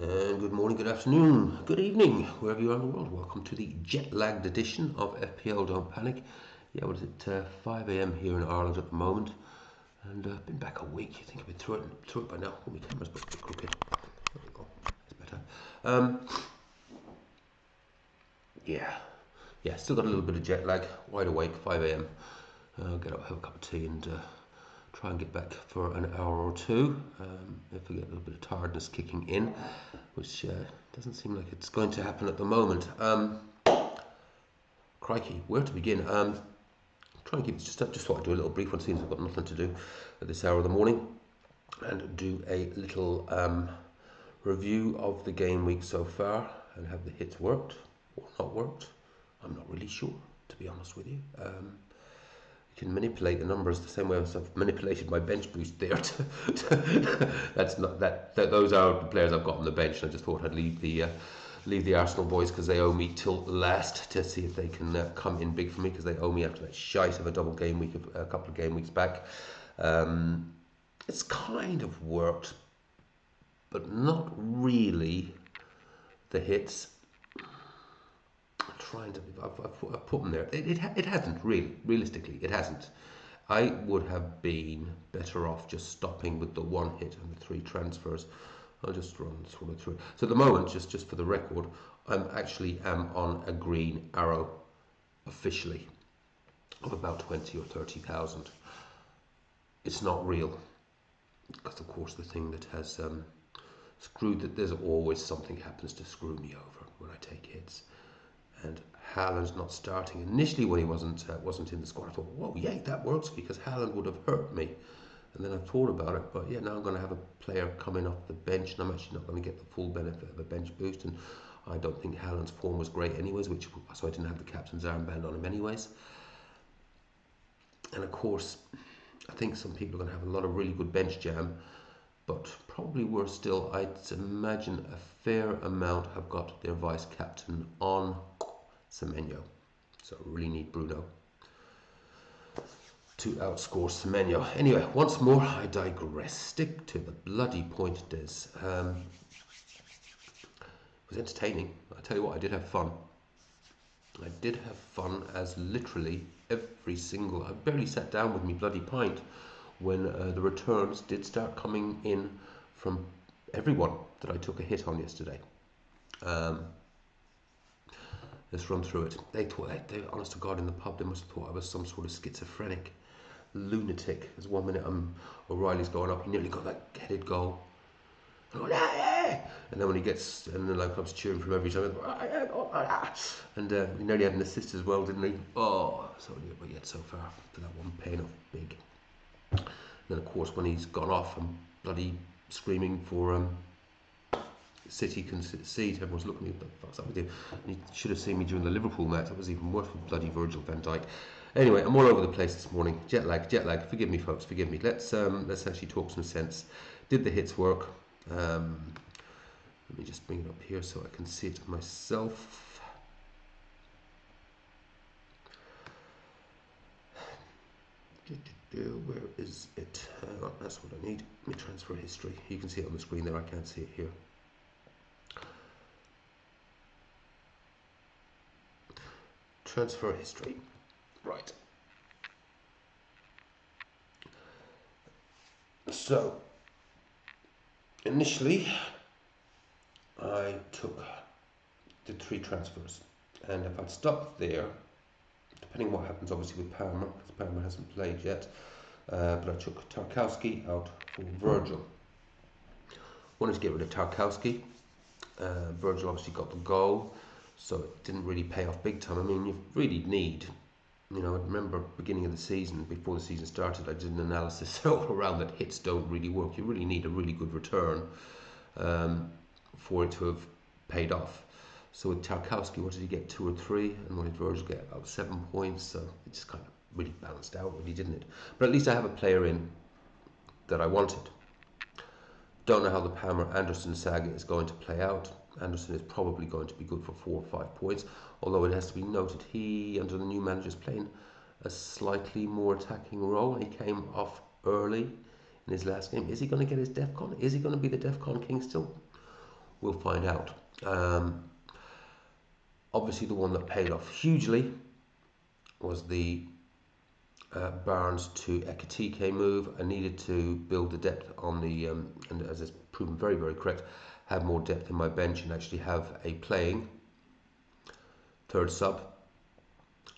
And good morning, good afternoon, good evening, wherever you are in the world. Welcome to the jet-lagged edition of FPL Don't Panic. Yeah, what is it, 5 a.m. here in Ireland at the moment. And I've been back a week. I think I've been through it by now. Oh, my camera's a bit crooked. There we go, that's better. Yeah, still got a little bit of jet lag. Wide awake, 5 a.m. Get up, have a cup of tea and try and get back for an hour or two. If I get a little bit of tiredness kicking in, which doesn't seem like it's going to happen at the moment. Crikey, where to begin? Try and keep it just thought I'd do a little brief one, since I've got nothing to do at this hour of the morning, and do a little review of the game week so far, and have the hits worked or not worked. I'm not really sure, to be honest with you. You can manipulate the numbers the same way as I've manipulated my bench boost there. That's not that. Those are the players I've got on the bench, and I just thought I'd leave the Arsenal boys because they owe me till last to see if they can come in big for me, because they owe me after that shite of a double game week a couple of game weeks back. It's kind of worked, but not really. The hits. I've put them there. It hasn't really, realistically, it hasn't. I would have been better off just stopping with the one hit and the 3 transfers. I'll just run through. So at the moment, just for the record, I'm on a green arrow officially of about 20 or 30,000. It's not real, because of course the thing that has screwed that there's always something happens to screw me over when I take hits. And Haaland's not starting. Initially, when he wasn't in the squad, I thought, whoa, yeah, that works, because Haaland would have hurt me. And then I thought about it, but yeah, now I'm going to have a player coming off the bench, and I'm actually not going to get the full benefit of a bench boost. And I don't think Haaland's form was great anyways, so I didn't have the captain's armband on him anyways. And of course, I think some people are going to have a lot of really good bench jam, but probably worse still, I'd imagine a fair amount have got their vice captain on Semenyo. So I really need Bruno to outscore Semenyo. Anyway, once more, I digress. Stick to the bloody point, Des. It was entertaining. I tell you what, I did have fun. I did have fun, as literally every single... I barely sat down with me bloody pint when the returns did start coming in from everyone that I took a hit on yesterday. Let's run through it. They thought, they, honest to God, in the pub, they must have thought I was some sort of schizophrenic lunatic. There's 1 minute O'Reilly's going up, he nearly got that headed goal. And then when he gets, and then like I was cheering from every side, and he nearly had an assist as well, didn't he? Oh, so but yet so far for that one paying off big. And then of course when he's gone off, I'm bloody screaming for City concede. Everyone's looking at me, what the fuck's up with you? And he should have seen me during the Liverpool match. That was even worse with bloody Virgil van Dijk. Anyway, I'm all over the place this morning. Jet lag. Forgive me, folks. Forgive me. Let's actually talk some sense. Did the hits work? Let me just bring it up here so I can see it myself. Where is it? That's what I need. Let me transfer history. You can see it on the screen there. I can't see it here. Transfer history. Right. So, initially, I did 3 transfers, and if I'd stopped there, depending on what happens obviously with Palmer, because Palmer hasn't played yet, but I took Tarkowski out for Virgil. Wanted to get rid of Tarkowski. Virgil obviously got the goal, so it didn't really pay off big time. I mean, you really need, I remember beginning of the season, before the season started, I did an analysis all around that hits don't really work. You really need a really good return for it to have paid off. So with Tarkowski, what did he get, 2 or 3? And what did Virgil get? About 7 points. So it just kind of really balanced out, really, didn't it? But at least I have a player in that I wanted. Don't know how the Palmer-Anderson saga is going to play out. Anderson is probably going to be good for 4 or 5 points, although it has to be noted he, under the new manager, is playing a slightly more attacking role. He came off early in his last game. Is he going to get his DEFCON? Is he going to be the DEFCON king still? We'll find out. Obviously, the one that paid off hugely was the Barnes to Ekitike move. I needed to build the depth on the, and as it's proven very, very correct, have more depth in my bench and actually have a playing third sub.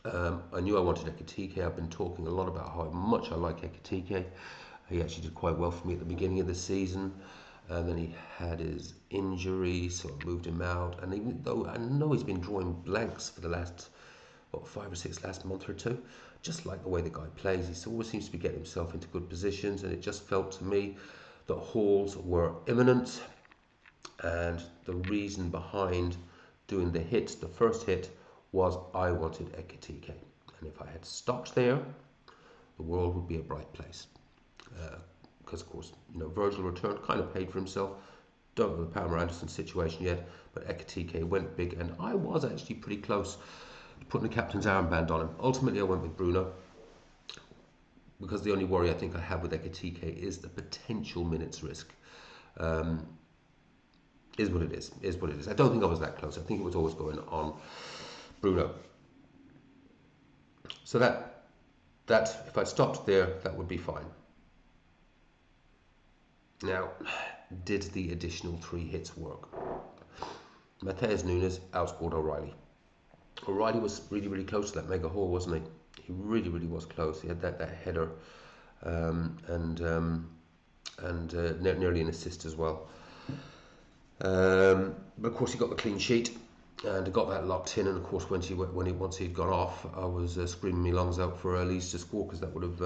I knew I wanted Ekitike. I've been talking a lot about how much I like Ekitike. He actually did quite well for me at the beginning of the season. And then he had his injury, so I moved him out. And even though I know he's been drawing blanks for the last, what, 5 or 6 last month or two, just like the way the guy plays, he always seems to be getting himself into good positions. And it just felt to me that hauls were imminent. And the reason behind doing the hit, the first hit, was I wanted Ekitike. And if I had stopped there, the world would be a bright place. Because of course, Virgil returned, kind of paid for himself. Don't know the Palmer Anderson situation yet, but Ekitike went big, and I was actually pretty close to putting the captain's armband on him. Ultimately, I went with Bruno, because the only worry I think I have with Ekitike is the potential minutes risk. Is what it is. Is what it is. I don't think I was that close. I think it was always going on Bruno. So that if I stopped there, that would be fine. Now, did the additional 3 hits work? Matheus Nunes outscored O'Reilly. O'Reilly was really, really close to that mega haul, wasn't he? He really, really was close. He had that header and nearly an assist as well. But of course, he got the clean sheet and got that locked in. And of course, once he'd gone off, I was screaming my lungs out for Leeds to score, because that would have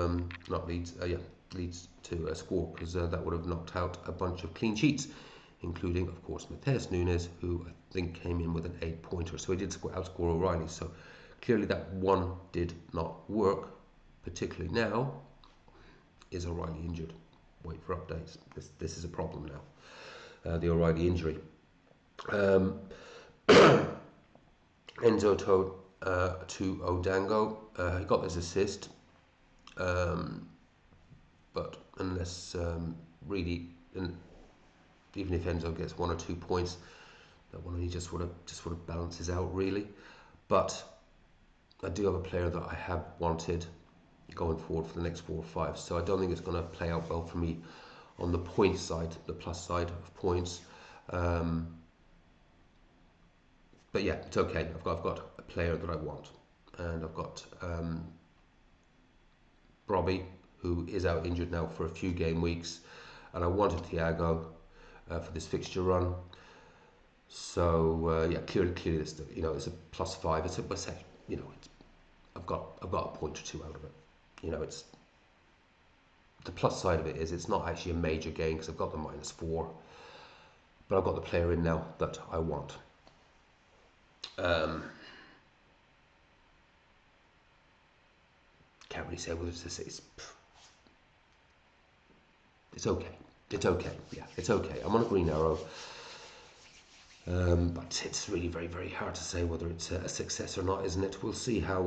Leeds to score, because that would have knocked out a bunch of clean sheets, including, of course, Matheus Nunes, who I think came in with an 8-pointer. So he did outscore O'Reilly. So clearly that one did not work. Particularly now, is O'Reilly injured? Wait for updates. This is a problem now. The O'Reilly injury. Enzo to Odango. He got his assist. But unless really, even if Enzo gets 1 or 2 points, that one he just sort of balances out really. But I do have a player that I have wanted going forward for the next 4 or 5, so I don't think it's going to play out well for me on the point side, the plus side of points. But yeah, it's okay. I've got a player that I want, and I've got Robbie, who is out injured now for a few game weeks, and I wanted Thiago for this fixture run. So yeah, clearly, this, it's a +5. I've got a point or two out of it. It's the plus side of it is it's not actually a major gain, because I've got the -4, but I've got the player in now that I want. Can't really say whether it's okay. It's okay. Yeah, it's okay. I'm on a green arrow. But it's really very, very hard to say whether it's a success or not, isn't it? We'll see how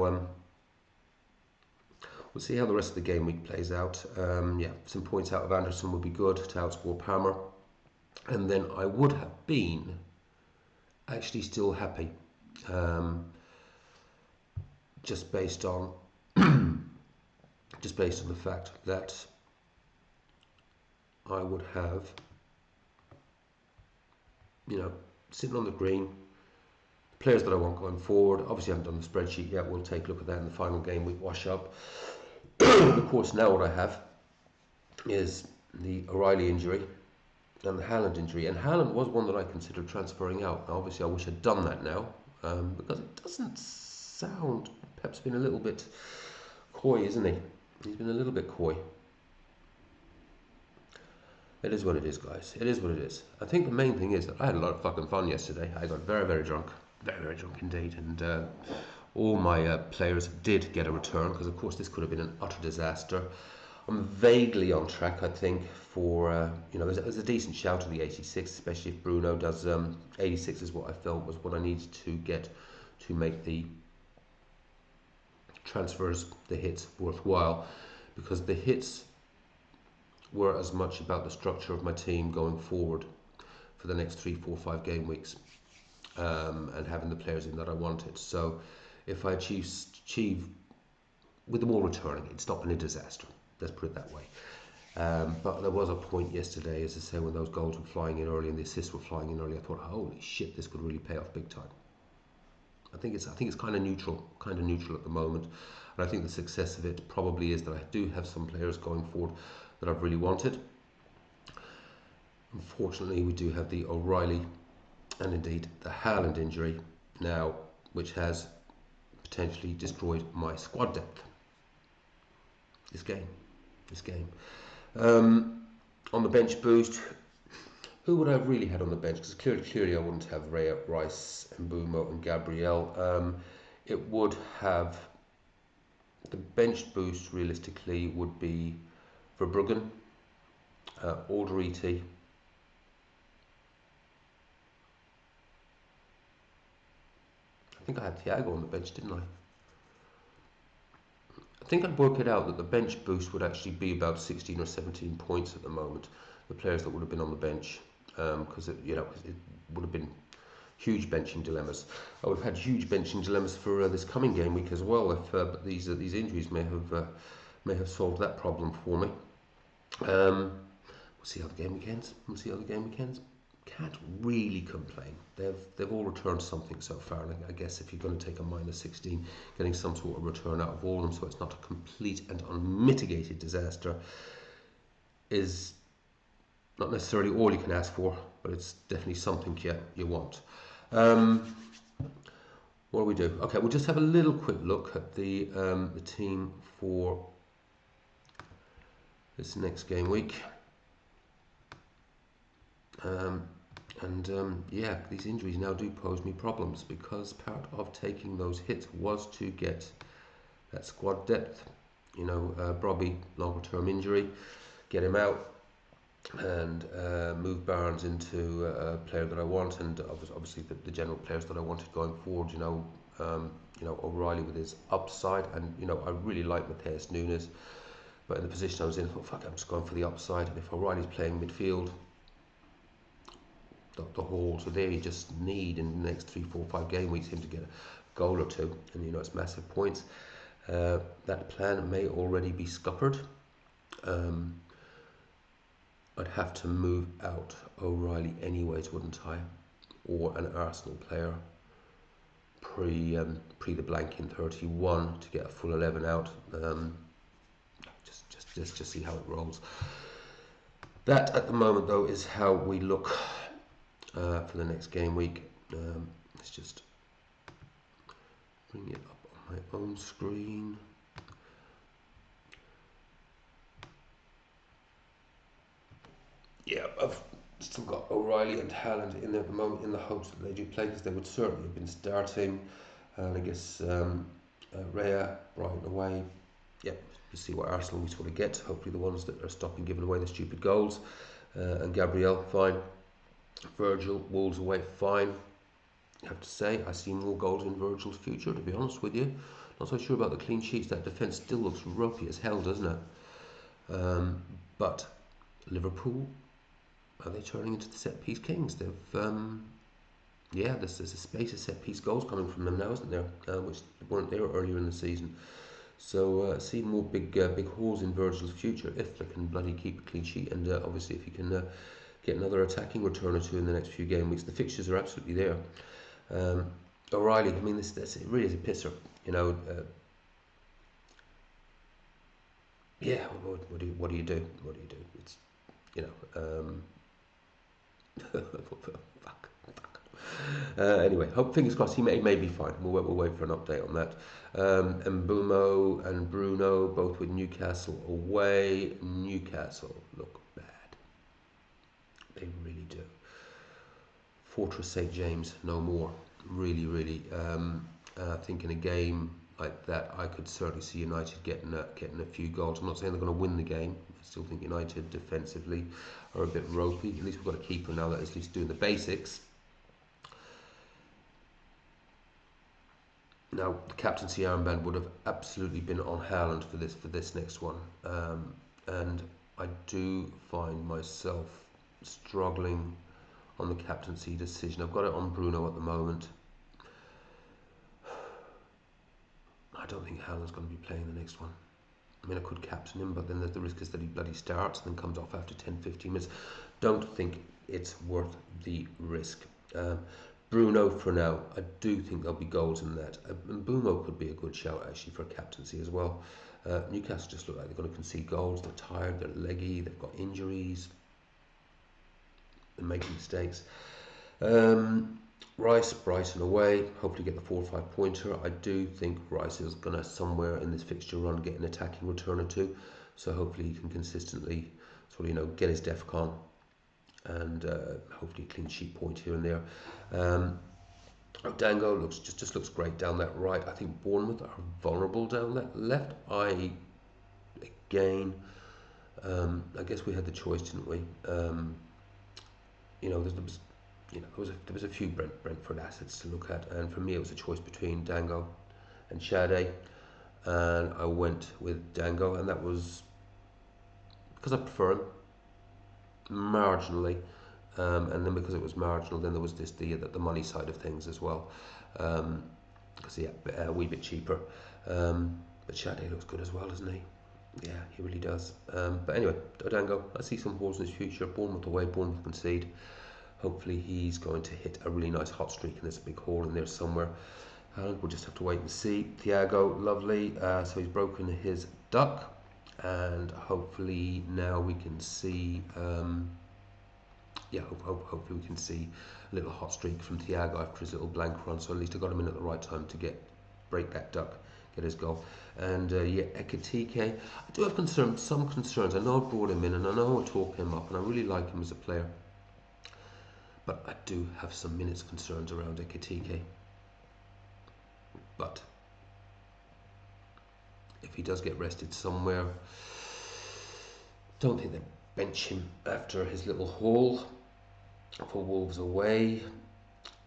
the rest of the game week plays out. Yeah, some points out of Anderson would be good to outscore Palmer, and then I would have been actually still happy, just based on the fact that I would have, sitting on the green, players that I want going forward. Obviously I haven't done the spreadsheet yet. We'll take a look at that in the final game week wash up. Of course, now what I have is the O'Reilly injury and the Haaland injury. And Haaland was one that I considered transferring out. Now, obviously I wish I'd done that now, because it doesn't sound, Pep's been a little bit coy, isn't he? He's been a little bit coy. It is what it is, guys. It is what it is. I think the main thing is that I had a lot of fucking fun yesterday. I got very, very drunk. Very, very drunk indeed. And all my players did get a return, because of course this could have been an utter disaster. I'm vaguely on track, I think, for, there's a decent shout to the 86, especially if Bruno does. 86 is what I felt was what I needed to get to make the transfers, the hits, worthwhile, because the hits were as much about the structure of my team going forward for the next 3, 4, 5 game weeks, and having the players in that I wanted. So if I achieve with them all returning, it's not been a disaster. Let's put it that way. But there was a point yesterday, as I say, when those goals were flying in early and the assists were flying in early. I thought, holy shit, this could really pay off big time. I think it's kind of neutral at the moment, and I think the success of it probably is that I do have some players going forward that I've really wanted. Unfortunately, we do have the O'Reilly and indeed the Haaland injury now, which has potentially destroyed my squad depth. This game. On the bench boost, who would I have really had on the bench? Because clearly I wouldn't have Raya, Rice, Mbumo and Gabriel. It would have, the bench boost realistically would be Verbruggen, Alderete, I think I had Thiago on the bench, didn't I? I think I'd work it out that the bench boost would actually be about 16 or 17 points at the moment. The players that would have been on the bench, because it would have been huge benching dilemmas. I would have had huge benching dilemmas for this coming game week as well. If these injuries may have solved that problem for me. We'll see how the game weekends. Can't really complain. They've all returned something so far, and I guess if you're going to take a minus 16, getting some sort of return out of all of them, so it's not a complete and unmitigated disaster, is not necessarily all you can ask for, but it's definitely something you want. What do we do? Okay, we'll just have a little quick look at the team for this next game week. Yeah, these injuries now do pose me problems, because part of taking those hits was to get that squad depth. You know, Brobby, longer term injury, get him out, and move Barnes into a player that I want, and obviously the general players that I wanted going forward. O'Reilly with his upside, and I really like Matheus Nunes, but in the position I was in, I thought, fuck, I'm just going for the upside. And if O'Reilly's playing midfield, the Hall, so there you just need in the next 3, 4, 5 game weeks him to get a goal or two, and it's massive points. That plan may already be scuppered. I'd have to move out O'Reilly anyways, wouldn't I? Or an Arsenal player pre the blank in 31 to get a full 11 out. Just see how it rolls. That at the moment though is how we look for the next game week. Let's just bring it up on my own screen. Yeah, I've still got O'Reilly and Haaland in there at the moment, in the hopes that they do play, because they would certainly have been starting. And I guess Raya, Brighton away. Yep, we'll see what Arsenal we sort of get. Hopefully the ones that are stopping giving away the stupid goals. And Gabriel, fine. Virgil, Wolves away, fine. I have to say, I see more goals in Virgil's future, to be honest with you. Not so sure about the clean sheets. That defence still looks ropey as hell, doesn't it? But Liverpool, are they turning into the set-piece kings? They've, there's a space of set-piece goals coming from them now, isn't there? Which weren't there earlier in the season. So see more big holes in Virgil's future if they can bloody keep a clean sheet, and obviously if you can get another attacking return or two in the next few game weeks. The fixtures are absolutely there. O'Reilly, I mean, it really is a pisser, yeah, what do you do? It's, fuck. Anyway, fingers crossed, he may be fine. We'll wait for an update on that. Mbumo and Bruno, both with Newcastle away. Newcastle look bad. They really do. Fortress St James, no more. Really. I think in a game like that, I could certainly see United getting a few goals. I'm not saying they're going to win the game. I still think United defensively are a bit ropey. At least we've got a keeper now that is at least doing the basics. Now, the captaincy armband would have absolutely been on Haaland for this next one, and I do find myself struggling on the captaincy decision. I've got it on Bruno at the moment. I don't think Haaland's going to be playing the next one. I mean, I could captain him, but then the risk is that he bloody starts and then comes off after 10-15 minutes. Don't think it's worth the risk. Bruno for now. I do think there'll be goals in that. And Bruno could be a good shout actually for captaincy as well. Newcastle just look like they're going to concede goals. They're tired, they're leggy, they've got injuries, they're making mistakes. Rice, Brighton away, hopefully get the 4 or 5 pointer. I do think Rice is going to somewhere in this fixture run get an attacking return or two, so hopefully he can consistently sort of get his DEFCON and hopefully a clean sheet point here and there. Dango just looks great down that right. I think Bournemouth are vulnerable down that left. I guess we had the choice, didn't we? There was a few Brentford assets to look at, and for me it was a choice between Dango and Sade, and I went with Dango, and that was because I prefer him marginally, and then because it was marginal, then there was the money side of things as well, because a wee bit cheaper, but Sade looks good as well, doesn't he? Yeah, he really does. But anyway, Dango, I see some holes in his future. Bournemouth away, Bournemouth concede. Hopefully he's going to hit a really nice hot streak and there's a big hole in there somewhere. We'll just have to wait and see. Thiago, lovely. So he's broken his duck, and hopefully now we can see. Hopefully we can see a little hot streak from Thiago after his little blank run. So at least I got him in at the right time to break that duck, get his goal. And Ekitike, I do have some concerns. I know I brought him in and I know I talk him up and I really like him as a player. But I do have some minutes concerns around Ekitike. But if he does get rested somewhere, don't think they bench him after his little haul for Wolves away.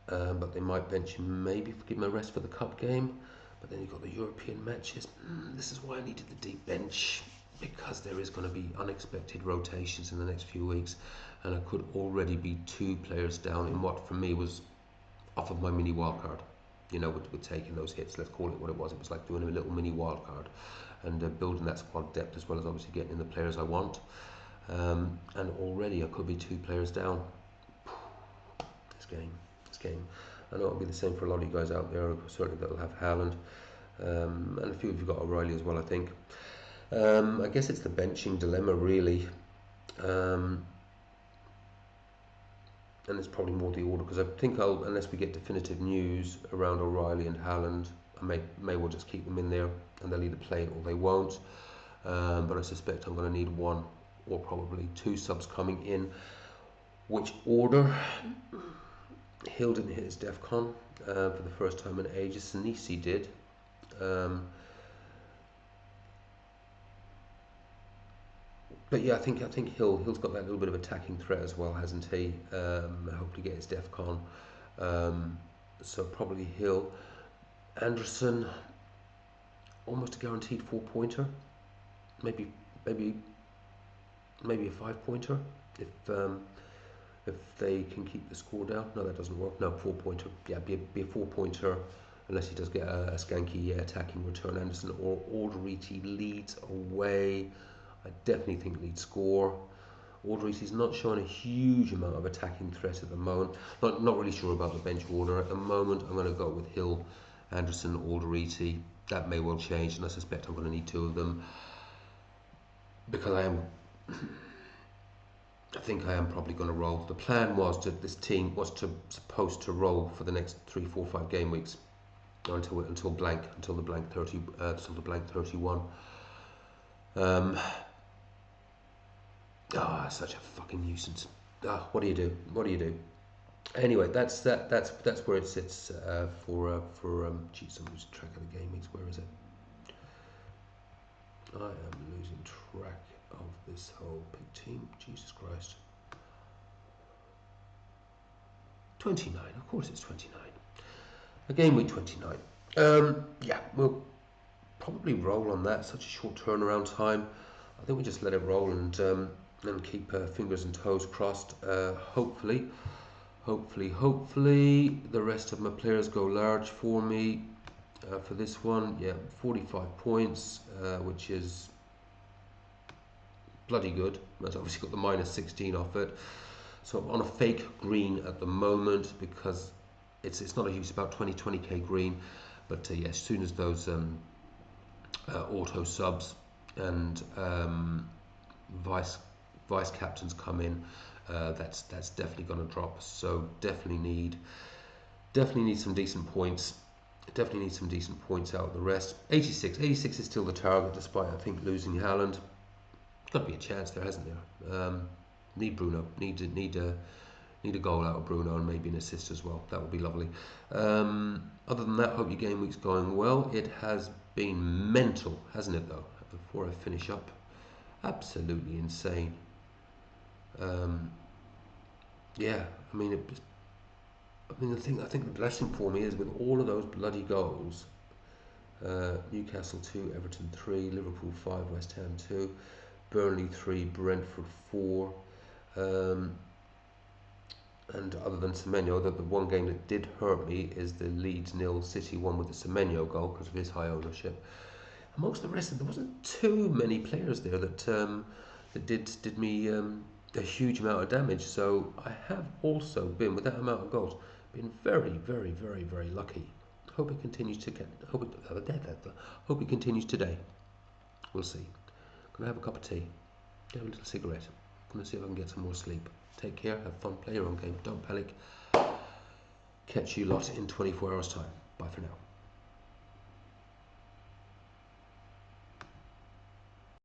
But they might bench him, maybe give him a rest for the cup game. But then you've got the European matches. This is why I needed the deep bench, because there is going to be unexpected rotations in the next few weeks, and I could already be 2 players down in what for me was off of my mini wildcard. With taking those hits, let's call it what it was. It was like doing a little mini wildcard and building that squad depth as well as obviously getting in the players I want. And already I could be 2 players down. This game. I know it'll be the same for a lot of you guys out there. Certainly that'll have Haaland, and a few of you got O'Reilly as well, I think. I guess it's the benching dilemma really, and it's probably more the order, because I think unless we get definitive news around O'Reilly and Haaland, I may well just keep them in there and they'll either play it or they won't, but I suspect I'm going to need 1 or probably 2 subs coming in. Which order? Hill didn't hit his DEFCON for the first time in ages. Sinisi did. But yeah, I think Hill's got that little bit of attacking threat as well, hasn't he? Hopefully get his DEFCON. So probably Hill. Anderson, almost a guaranteed 4-pointer. Maybe a 5-pointer if they can keep the score down. No, that doesn't work. No, 4-pointer. Yeah, be a 4-pointer unless he does get a skanky attacking return. Anderson or Alderete leads away. I definitely think Leeds score. Alderete's not showing a huge amount of attacking threat at the moment. Not really sure about the bench order at the moment. I'm going to go with Hill, Anderson, Alderete. That may well change, and I suspect I'm going to need 2 of them because I think I am probably going to roll. The plan was this team was supposed to roll for the next 3, 4, 5 game weeks until the blank 31. Such a fucking nuisance. What do you do? Anyway, that's where it sits for geez, I'm losing track of the game weeks. Where is it? I am losing track of this whole big team. Jesus Christ. 29. Of course it's 29. A game week 29. Yeah, we'll probably roll on that. Such a short turnaround time. I think we just let it roll and keep fingers and toes crossed. Hopefully Hopefully the rest of my players go large for me for this one. Yeah, 45 points, which is bloody good. That's obviously got the minus 16 off it. So I'm on a fake green at the moment because it's not a huge, about 20k green. But yeah, as soon as those auto subs and vice captains come in, that's definitely going to drop. So definitely need some decent points. Definitely need some decent points out of the rest. 86 is still the target, despite I think losing Haaland. Got to be a chance there, hasn't there? Need Bruno. Need a goal out of Bruno and maybe an assist as well. That would be lovely. Other than that, hope your game week's going well. It has been mental, hasn't it? Though, before I finish up, absolutely insane. Yeah, I mean, I think the blessing for me is with all of those bloody goals. Newcastle 2, Everton 3, Liverpool 5, West Ham 2, Burnley 3, Brentford 4. And other than Semenyo, the one game that did hurt me is the Leeds 0, City 1 with the Semenyo goal because of his high ownership. Amongst the rest, there wasn't too many players there that did me a huge amount of damage. So I have also been, with that amount of goals, been very, very, very, very lucky. Hope it continues to get. Hope it continues today. We'll see. Gonna have a cup of tea, have a little cigarette. Gonna see if I can get some more sleep. Take care. Have fun. Play your own game. Don't panic. Catch you lot in 24 hours time. Bye for now.